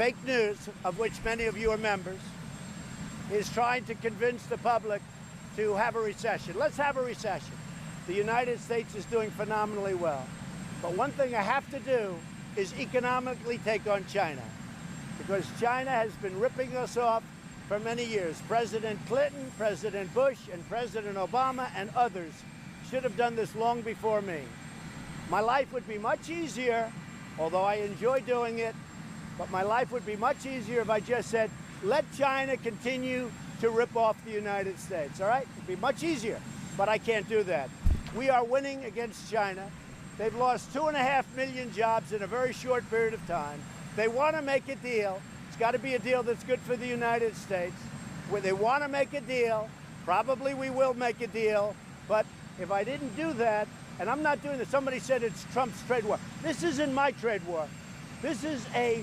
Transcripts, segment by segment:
fake news, of which many of you are members, is trying to convince the public to have a recession. Let's have a recession. The United States is doing phenomenally well. But one thing I have to do is economically take on China, because China has been ripping us off for many years. President Clinton, President Bush, and President Obama and others should have done this long before me. My life would be much easier, although I enjoy doing it, but my life would be much easier if I just said, let China continue to rip off the United States, all right? It'd be much easier, but I can't do that. We are winning against China. They've lost 2.5 million jobs in a very short period of time. They want to make a deal. It's got to be a deal that's good for the United States. When they want to make a deal, probably we will make a deal, but if I didn't do that, and I'm not doing this, somebody said it's Trump's trade war. This isn't my trade war. This is a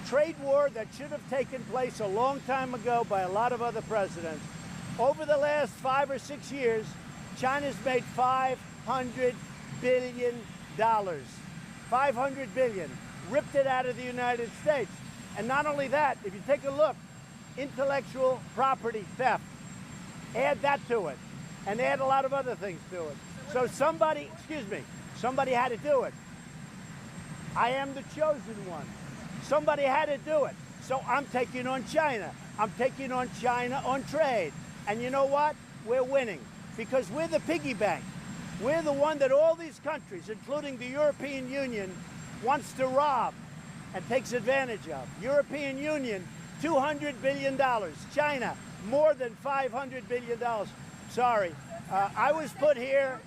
trade war that should have taken place a long time ago by a lot of other presidents. Over the last 5 or 6 years, China's made $500 billion. 500 billion, ripped it out of the United States. And not only that, if you take a look, intellectual property theft, add that to it, and add a lot of other things to it. So somebody had to do it. I am the chosen one. Somebody had to do it. So I'm taking on China. I'm taking on China on trade. And you know what? We're winning, because we're the piggy bank. We're the one that all these countries, including the European Union, wants to rob and takes advantage of. European Union, $200 billion. China, more than $500 billion. Sorry, I was put here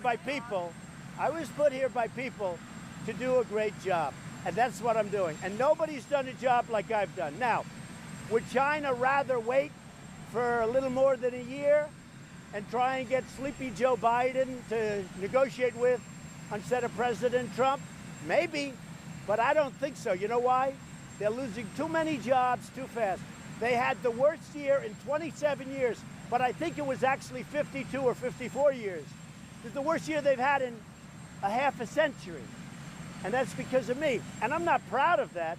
by people. I was put here by people to do a great job, and that's what I'm doing. And nobody's done a job like I've done. Now, would China rather wait for a little more than a year and try and get Sleepy Joe Biden to negotiate with instead of President Trump? Maybe, but I don't think so. You know why? They're losing too many jobs too fast. They had the worst year in 27 years, but I think it was actually 52 or 54 years. It's the worst year they've had in a half a century, and that's because of me. And I'm not proud of that,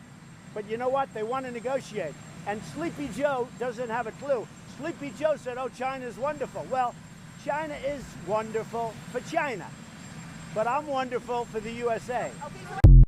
but you know what? They want to negotiate, and Sleepy Joe doesn't have a clue. Sleepy Joe said, oh, China's wonderful. Well, China is wonderful for China, but I'm wonderful for the USA. Okay.